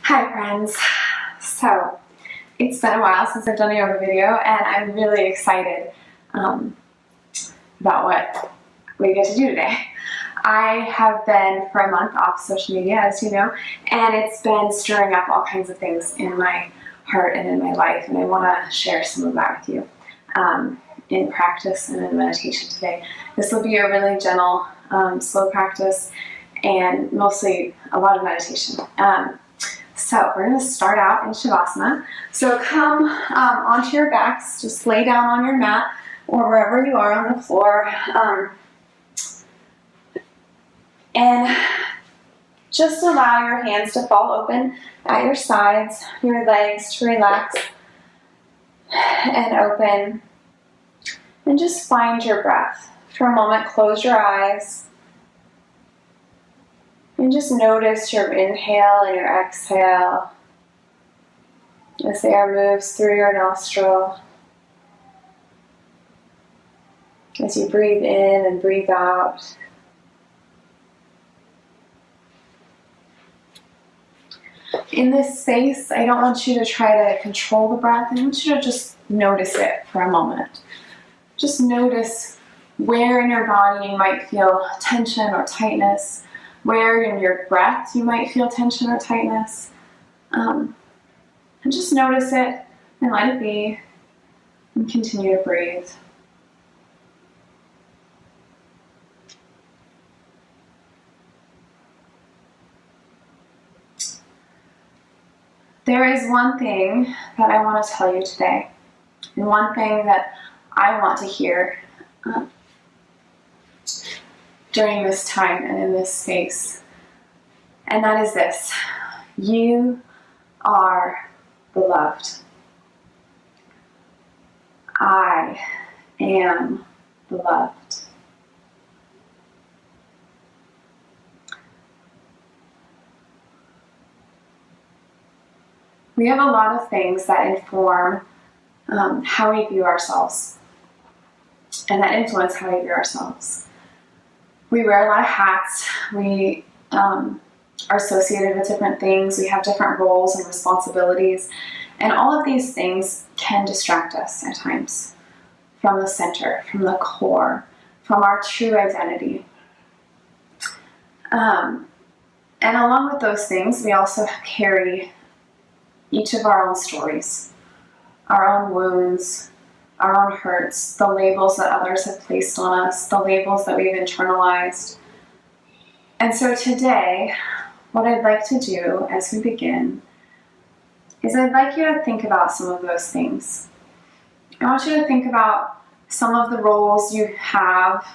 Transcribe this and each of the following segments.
Hi friends. So it's been a while since I've done a yoga video and I'm really excited about what we get to do today. I have been for a month off social media, as you know, and it's been stirring up all kinds of things in my heart and in my life, and I want to share some of that with you in practice and in meditation today. This will be a really gentle, slow practice and mostly a lot of meditation. So we're going to start out in Shavasana. So come onto your backs, just lay down on your mat or wherever you are on the floor. And just allow your hands to fall open at your sides, your legs to relax and open. And just find your breath. For a moment, close your eyes. And just notice your inhale and your exhale as the air moves through your nostril. As you breathe in and breathe out. In this space, I don't want you to try to control the breath. I want you to just notice it for a moment. Just notice where in your body you might feel tension or tightness. Where in your breath you might feel tension or tightness. And just notice it and let it be and continue to breathe. There is one thing that I want to tell you today, and one thing that I want to hear during this time and in this space, and that is this: you are beloved. I am beloved. We have a lot of things that inform how we view ourselves, and that influence how we view ourselves. We wear a lot of hats. We are associated with different things. We have different roles and responsibilities, and all of these things can distract us at times from the center, from the core, from our true identity. And along with those things, we also carry each of our own stories, our own wounds, our own hurts, the labels that others have placed on us, the labels that we've internalized. And so today, what I'd like to do as we begin is I'd like you to think about some of those things. I want you to think about some of the roles you have,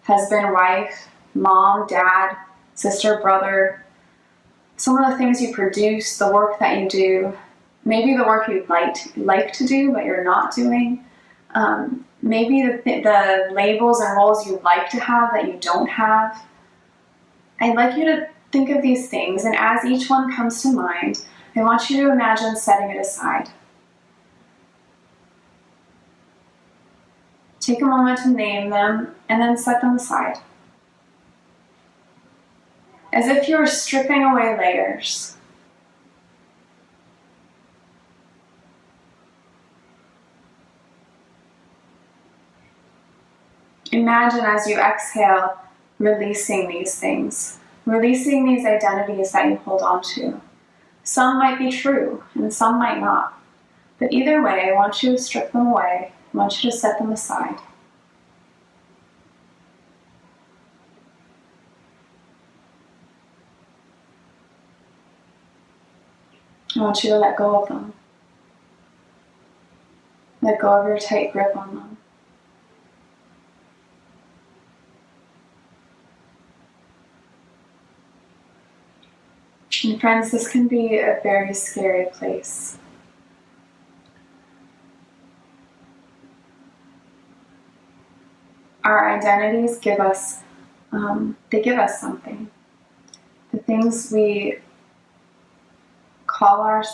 husband, wife, mom, dad, sister, brother, some of the things you produce, the work that you do, maybe the work you'd like to do but you're not doing, maybe the labels and roles you'd like to have that you don't have. I'd like you to think of these things, and as each one comes to mind, I want you to imagine setting it aside. Take a moment to name them and then set them aside. As if you were stripping away layers. Imagine as you exhale, releasing these things, releasing these identities that you hold on to. Some might be true and some might not. But either way, I want you to strip them away. I want you to set them aside. I want you to let go of them. Let go of your tight grip on them. And friends, this can be a very scary place. Our identities give us, something. The things we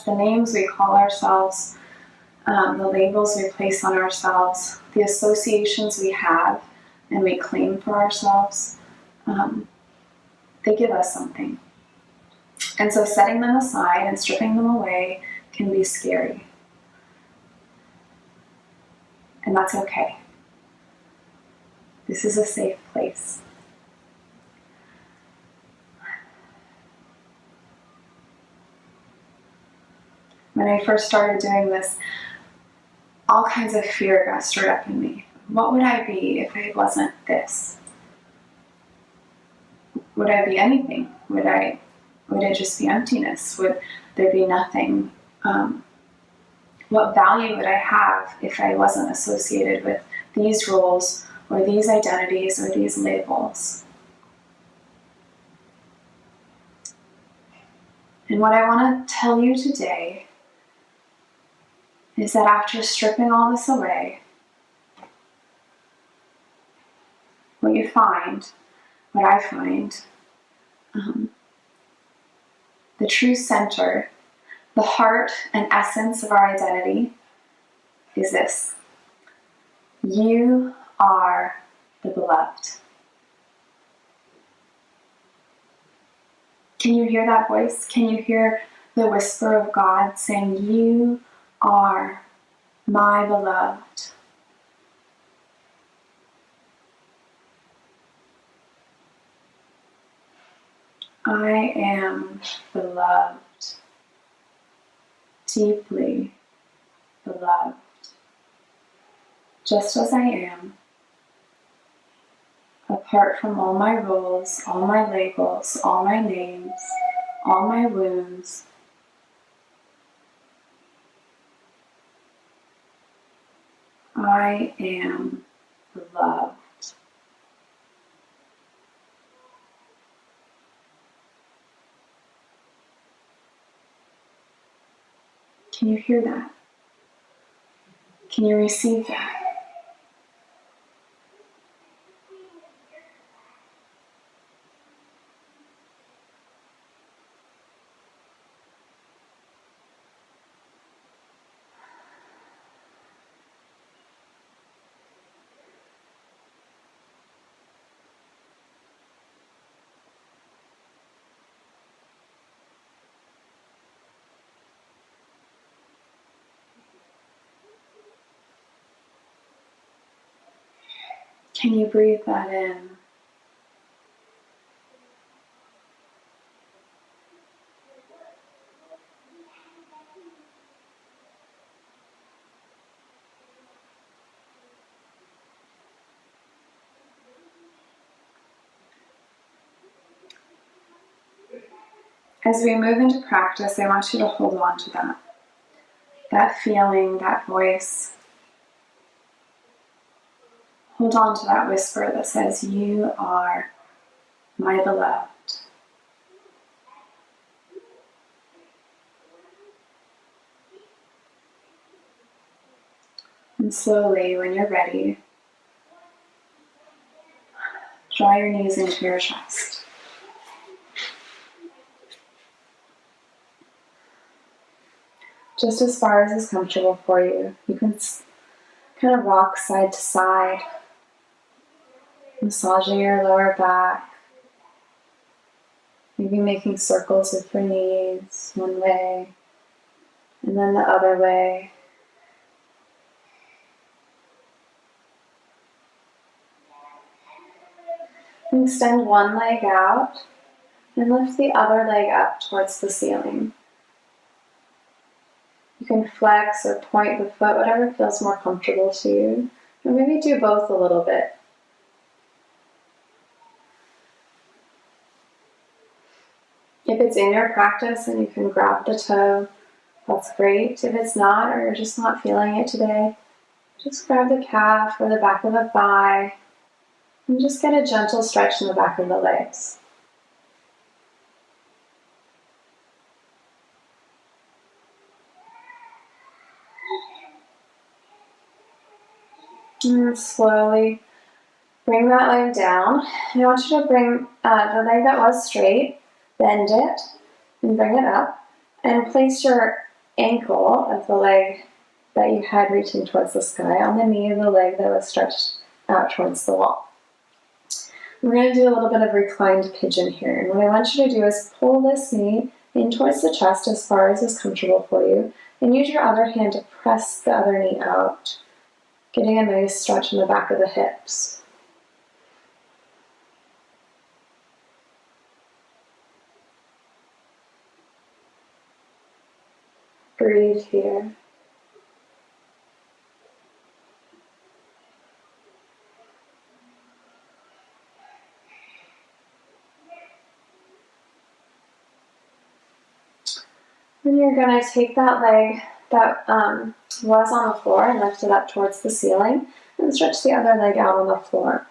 the names we call ourselves, the labels we place on ourselves, the associations we have and we claim for ourselves, they give us something. And so setting them aside and stripping them away can be scary. And that's okay. This is a safe place. When I first started doing this, all kinds of fear got stirred up in me. What would I be if I wasn't this? Would I be anything? Would I just be emptiness? Would there be nothing? What value would I have if I wasn't associated with these roles or these identities or these labels? And what I want to tell you today is that after stripping all this away, what you find, what I find, the true center, the heart and essence of our identity is this. You are the beloved. Can you hear that voice? Can you hear the whisper of God saying, you are my beloved? I am beloved, deeply beloved, just as I am, apart from all my roles, all my labels, all my names, all my wounds. I am beloved. Can you hear that? Can you receive that? Can you breathe that in? As we move into practice, I want you to hold on to that feeling, that voice. Hold on to that whisper that says, you are my beloved. And slowly, when you're ready, draw your knees into your chest. Just as far as is comfortable for you. You can kind of rock side to side, massaging your lower back, maybe making circles with your knees one way and then the other way. Extend one leg out and lift the other leg up towards the ceiling. You can flex or point the foot, whatever feels more comfortable to you. Or maybe do both a little bit. If it's in your practice and you can grab the toe, that's great. If it's not, or you're just not feeling it today, just grab the calf or the back of the thigh and just get a gentle stretch in the back of the legs. And slowly bring that leg down. I want you to bring the leg that was straight, bend it, and bring it up, and place your ankle of the leg that you had reaching towards the sky on the knee of the leg that was stretched out towards the wall. We're going to do a little bit of reclined pigeon here. And what I want you to do is pull this knee in towards the chest as far as is comfortable for you, and use your other hand to press the other knee out, getting a nice stretch in the back of the hips. Breathe here. Then you're going to take that leg that was on the floor and lift it up towards the ceiling and stretch the other leg out on the floor.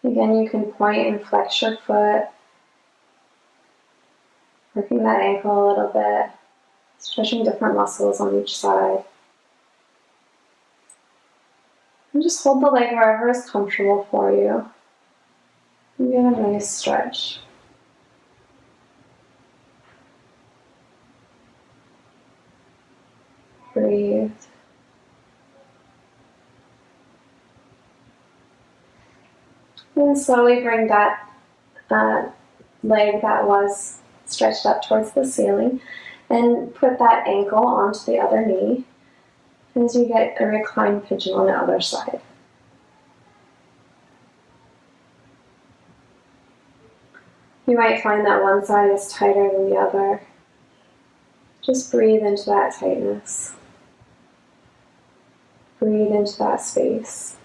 Again, you can point and flex your foot, working that ankle a little bit, stretching different muscles on each side. And just hold the leg wherever is comfortable for you. And get a nice stretch. Breathe. And slowly bring that leg that was stretched up towards the ceiling and put that ankle onto the other knee as you get a reclined pigeon on the other side. You might find that one side is tighter than the other. Just breathe into that tightness. Breathe into that space.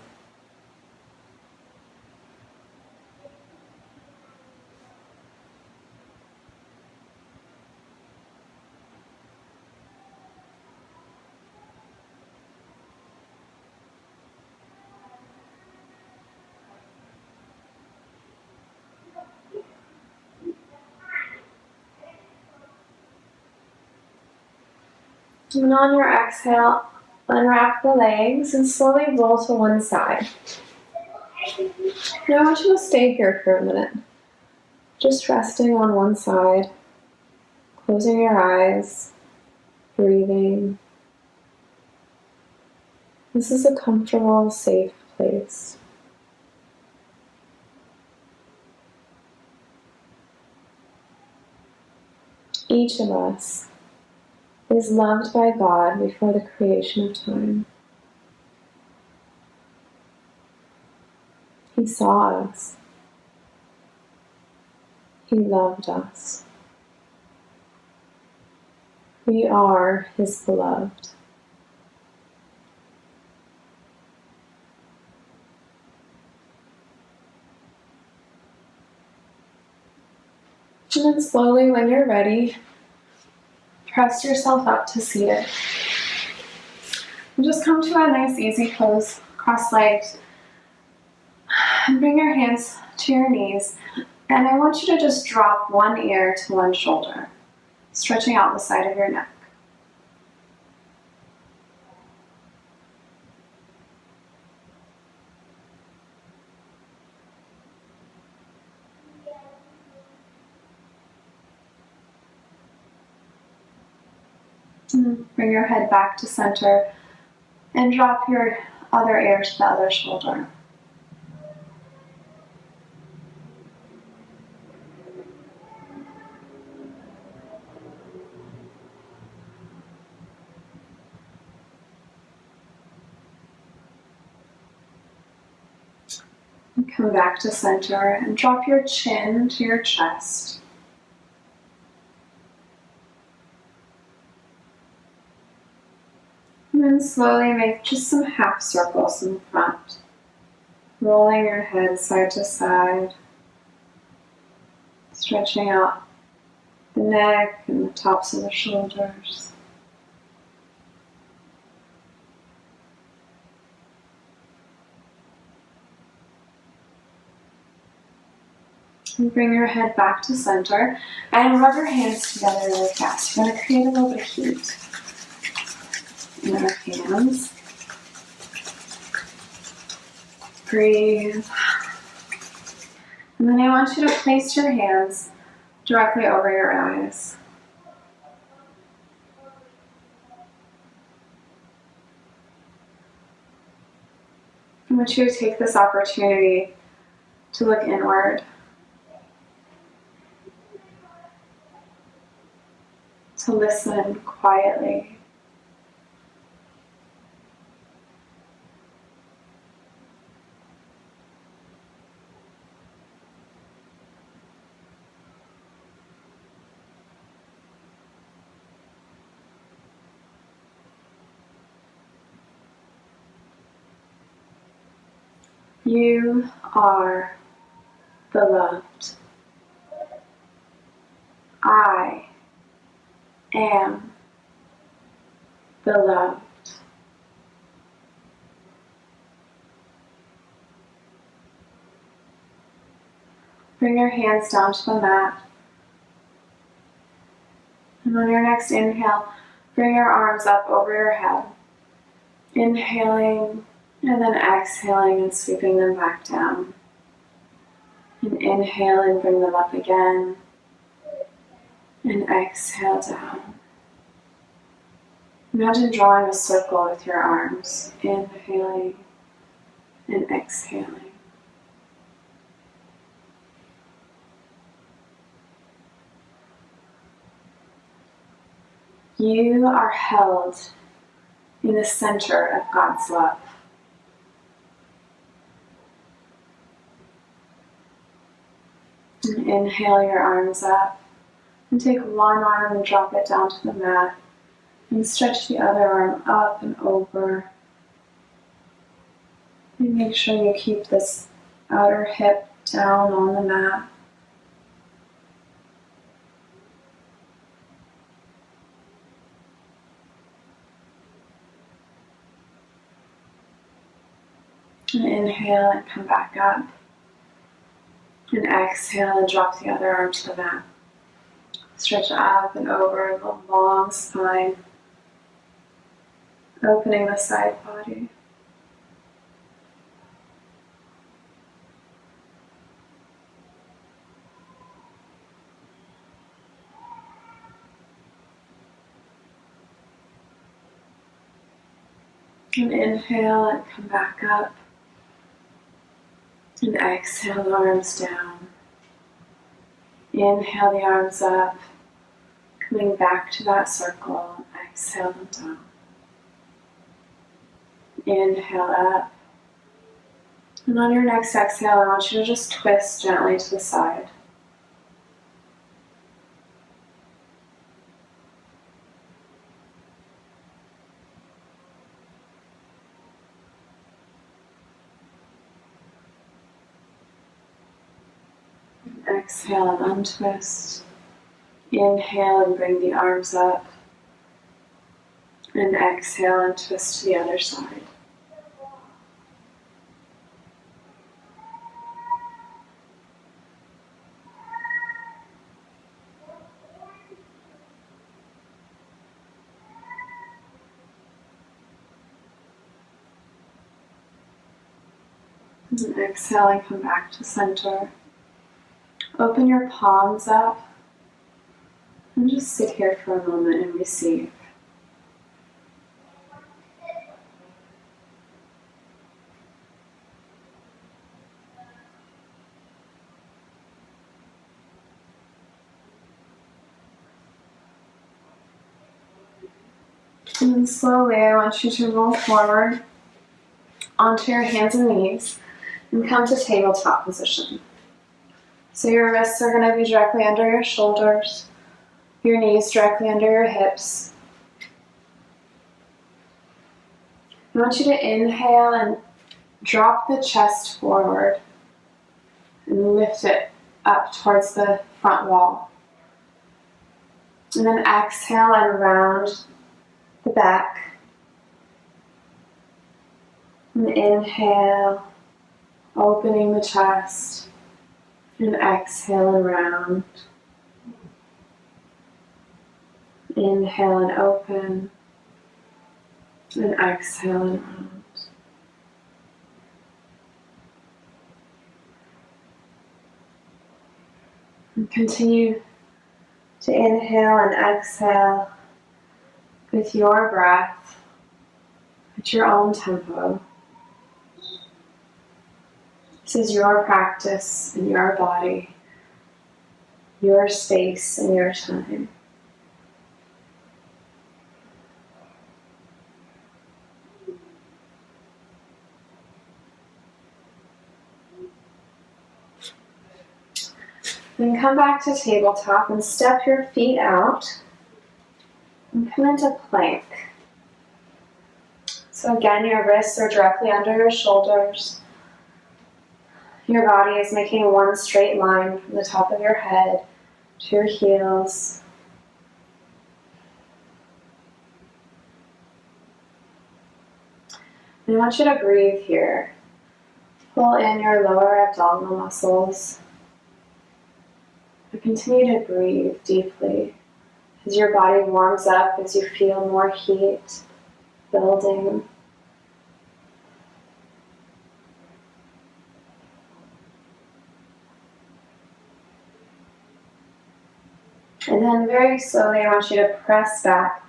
And on your exhale, unwrap the legs and slowly roll to one side. Now I want you to stay here for a minute, just resting on one side, closing your eyes, breathing. This is a comfortable, safe place. Each of us is loved by God before the creation of time. He saw us. He loved us. We are His beloved. And then slowly, when you're ready, press yourself up to seated. And just come to a nice easy pose, cross-legged. And bring your hands to your knees. And I want you to just drop one ear to one shoulder, stretching out the side of your neck. Bring your head back to center and drop your other ear to the other shoulder. And come back to center and drop your chin to your chest. And then slowly make just some half circles in front, rolling your head side to side, stretching out the neck and the tops of the shoulders. And bring your head back to center and rub your hands together really fast. You're going to create a little bit of heat in our hands. Breathe. And then I want you to place your hands directly over your eyes. want you to take this opportunity to look inward, to listen quietly. You are beloved. I am beloved. Bring your hands down to the mat. And on your next inhale, bring your arms up over your head. Inhaling and then exhaling and sweeping them back down. And inhale and bring them up again. And exhale down. Imagine drawing a circle with your arms. Inhaling and exhaling. You are held in the center of God's love. And inhale your arms up and take one arm and drop it down to the mat and stretch the other arm up and over. And make sure you keep this outer hip down on the mat. And inhale and come back up. And exhale and drop the other arm to the mat. Stretch up and over the long spine, opening the side body. And inhale and come back up. And exhale the arms down. Inhale the arms up, coming back to that circle. Exhale them down. Inhale up. And on your next exhale, I want you to just twist gently to the side. Exhale and untwist. Inhale and bring the arms up. And exhale and twist to the other side. And exhale and come back to center. Open your palms up and just sit here for a moment and receive. And then slowly I want you to roll forward onto your hands and knees and come to tabletop position. So your wrists are going to be directly under your shoulders, your knees directly under your hips. I want you to inhale and drop the chest forward and lift it up towards the front wall. And then exhale and round the back. And inhale, opening the chest. And exhale and round. Inhale and open. And exhale and round. And continue to inhale and exhale with your breath at your own tempo. This is your practice in your body, your space and your time. Then come back to tabletop and step your feet out and come into plank. So again, your wrists are directly under your shoulders. Your body is making one straight line from the top of your head to your heels. And I want you to breathe here. Pull in your lower abdominal muscles. But continue to breathe deeply as your body warms up, as you feel more heat building. And then very slowly I want you to press back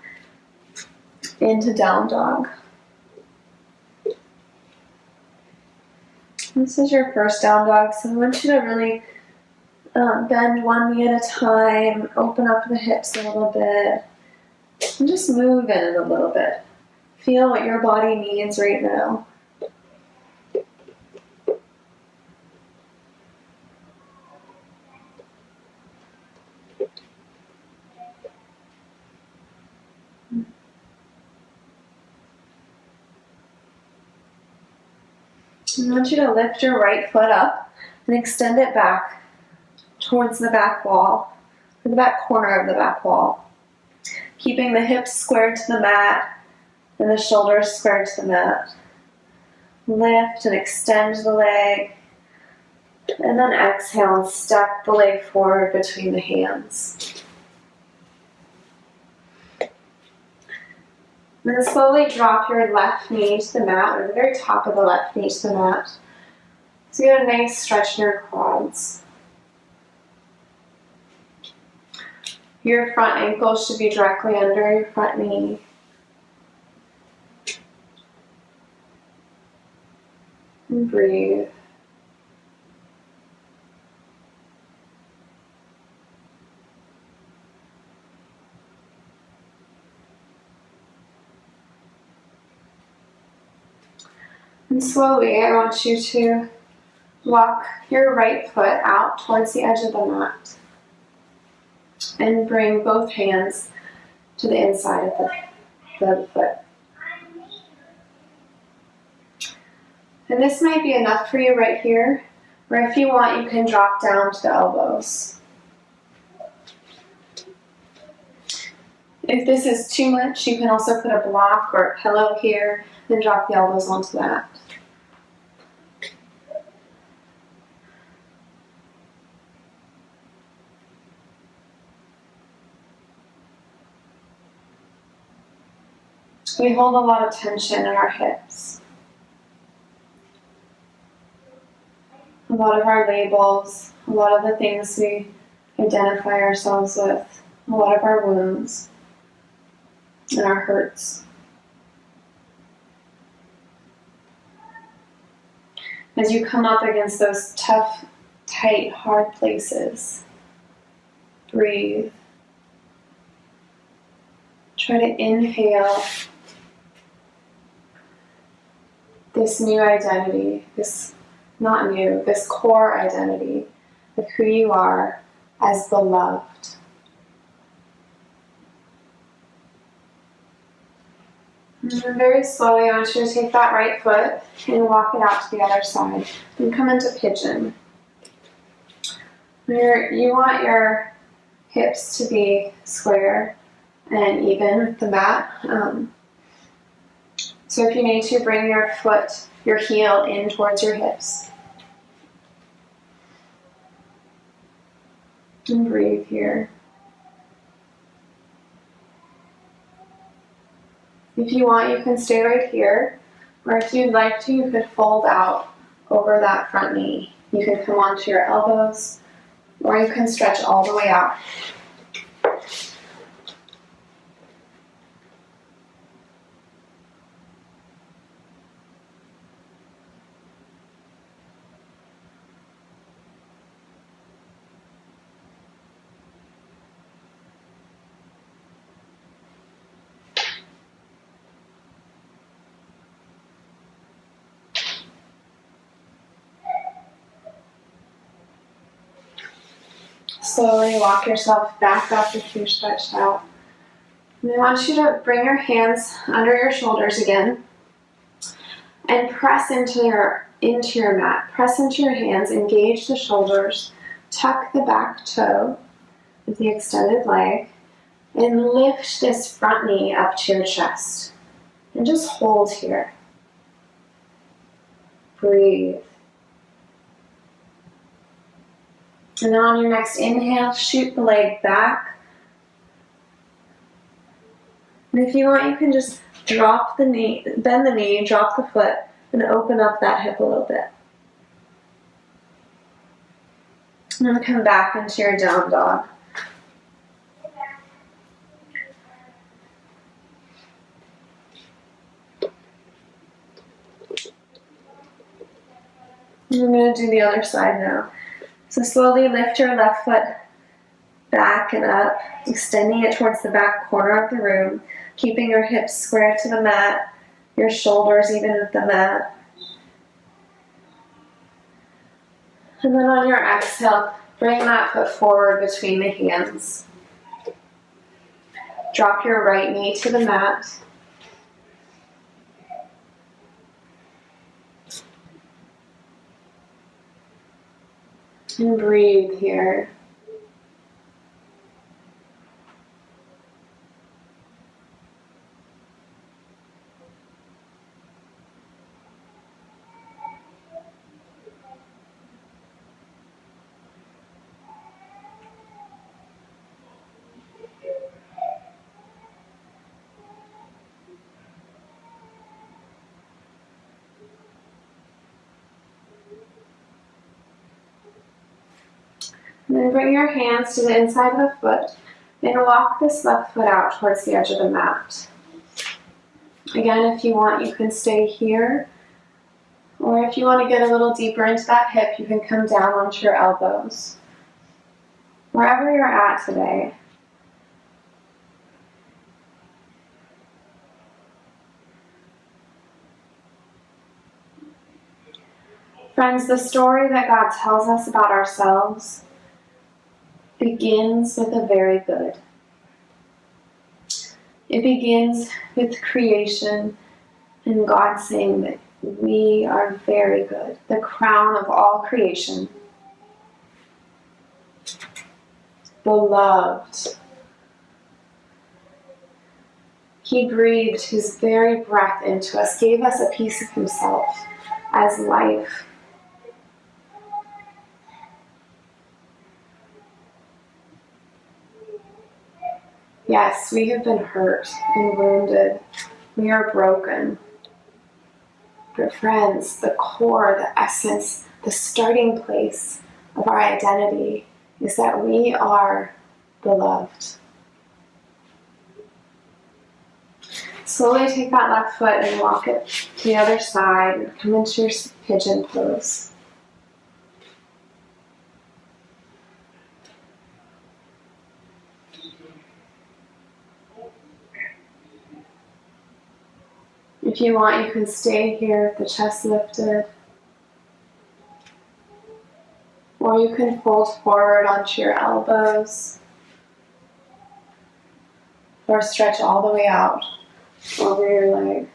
into down dog. This is your first down dog, so I want you to really bend one knee at a time, open up the hips a little bit, and just move in it a little bit. Feel what your body needs right now. I want you to lift your right foot up and extend it back towards the back wall, or the back corner of the back wall. Keeping the hips squared to the mat and the shoulders squared to the mat. Lift and extend the leg. And then exhale and step the leg forward between the hands. Then slowly drop your left knee to the mat, or the very top of the left knee to the mat. So you get a nice stretch in your quads. Your front ankle should be directly under your front knee. And breathe. And slowly, I want you to walk your right foot out towards the edge of the mat. And bring both hands to the inside of the foot. And this might be enough for you right here, or if you want, you can drop down to the elbows. If this is too much, you can also put a block or a pillow here, then drop the elbows onto that. We hold a lot of tension in our hips. A lot of our labels, a lot of the things we identify ourselves with, a lot of our wounds and our hurts. As you come up against those tough, tight, hard places, breathe. Try to inhale this new identity, this core identity of who you are as beloved. And then very slowly, I want you to take that right foot and walk it out to the other side and come into pigeon. You want your hips to be square and even with the mat. So if you need to, bring your heel in towards your hips. And breathe here. If you want, you can stay right here, or if you'd like to, you could fold out over that front knee. You can come onto your elbows, or you can stretch all the way out. slowly walk yourself back up if you're stretched out. And I want you to bring your hands under your shoulders again and press into your mat. Press into your hands, engage the shoulders, tuck the back toe with the extended leg, and lift this front knee up to your chest. And just hold here. Breathe. And then on your next inhale, shoot the leg back. And if you want, you can just drop the knee, bend the knee, drop the foot, and open up that hip a little bit. And then come back into your down dog. And I'm going to do the other side now. So slowly lift your left foot back and up, extending it towards the back corner of the room, keeping your hips square to the mat, your shoulders even with the mat. And then on your exhale, bring that foot forward between the hands. Drop your right knee to the mat. And breathe here. And then bring your hands to the inside of the foot and walk this left foot out towards the edge of the mat. Again, if you want, you can stay here. Or if you want to get a little deeper into that hip, you can come down onto your elbows. Wherever you're at today. Friends, the story that God tells us about ourselves begins with a very good. It begins with creation and God saying that we are very good, the crown of all creation. Beloved. He breathed his very breath into us, gave us a piece of himself as life. Yes, we have been hurt and wounded. We are broken. But friends, the core, the essence, the starting place of our identity is that we are beloved. Slowly take that left foot and walk it to the other side and come into your pigeon pose. If you want, you can stay here with the chest lifted. Or you can fold forward onto your elbows. Or stretch all the way out over your leg.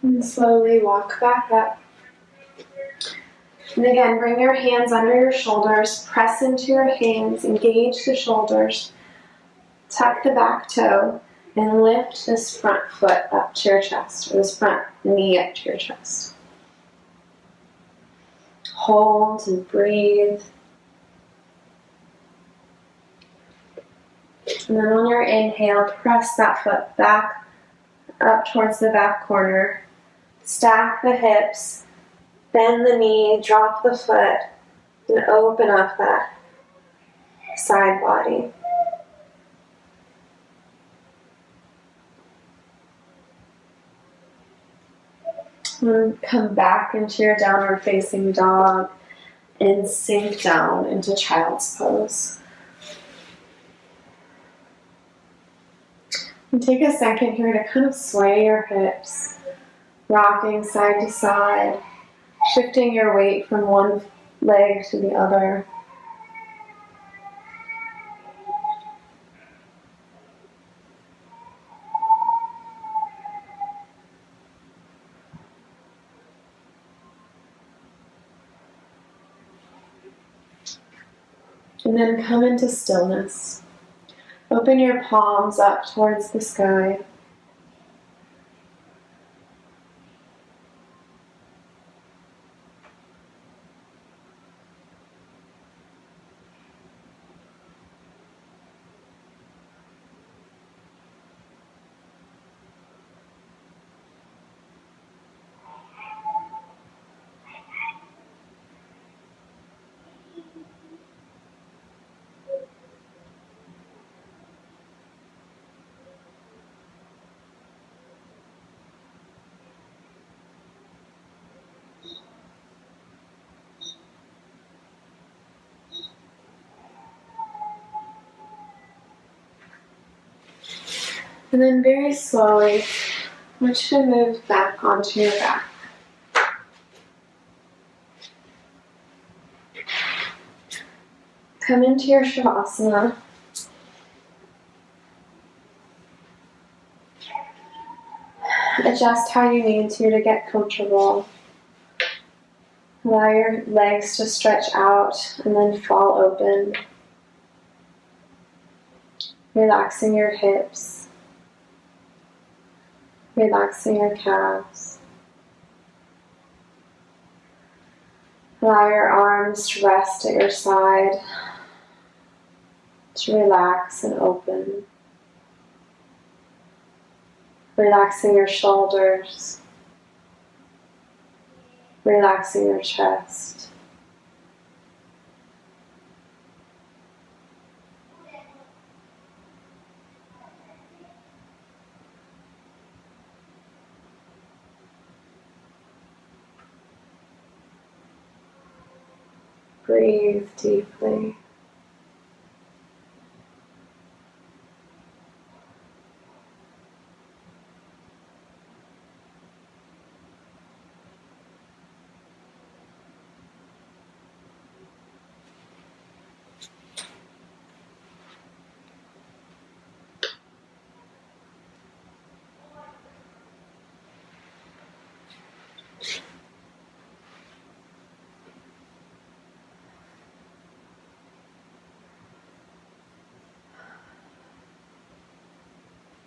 And slowly walk back up. And again, bring your hands under your shoulders, press into your hands, engage the shoulders, tuck the back toe, and lift this front foot up to your chest, or this front knee up to your chest. hold and breathe. And then on your inhale, press that foot back up towards the back corner. Stack the hips, bend the knee, drop the foot, and open up that side body. And come back into your downward facing dog and sink down into child's pose. And take a second here to kind of sway your hips, rocking side to side, shifting your weight from one leg to the other. And then come into stillness. Open your palms up towards the sky. And then very slowly, I want you to move back onto your back. Come into your Shavasana. Adjust how you need to get comfortable. Allow your legs to stretch out and then fall open. Relaxing your hips. Relaxing your calves. Allow your arms to rest at your side, to relax and open. Relaxing your shoulders. Relaxing your chest. Breathe deeply.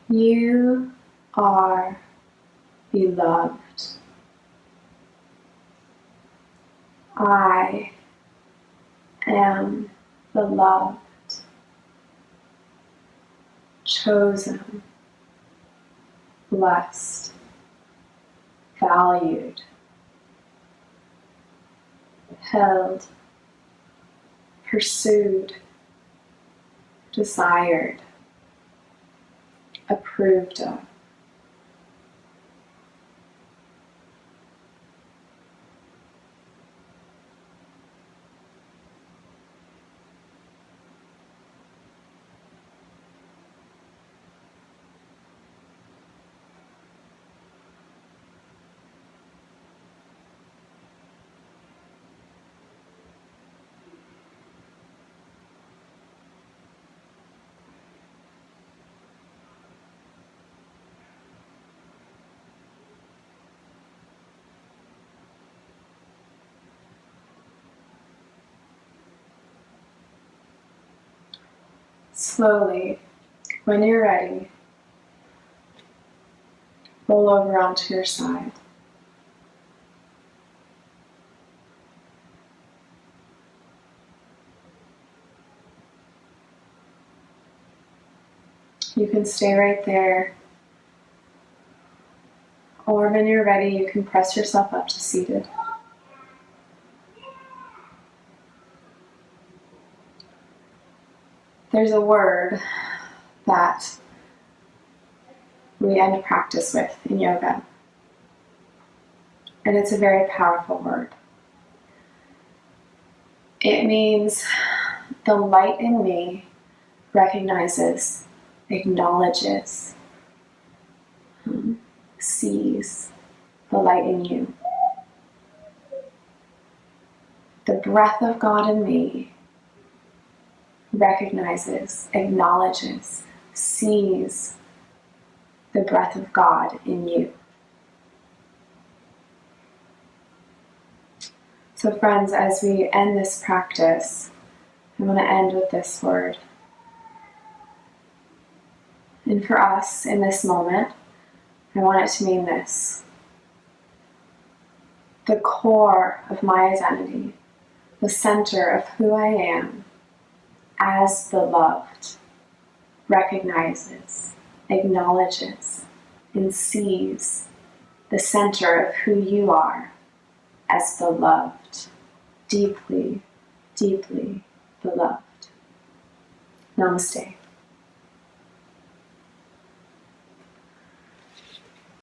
You are beloved. I am beloved, chosen, blessed, valued, held, pursued, desired, approved of. Slowly, when you're ready, roll over onto your side. You can stay right there. Or when you're ready, you can press yourself up to seated. There's a word that we end practice with in yoga, and it's a very powerful word. It means the light in me recognizes, acknowledges, sees the light in you. The breath of God in me recognizes, acknowledges, sees the breath of God in you. So friends, as we end this practice, I want to end with this word. And for us in this moment, I want it to mean this. The core of my identity, the center of who I am as the loved, recognizes, acknowledges, and sees the center of who you are as the loved, deeply, deeply beloved. Namaste.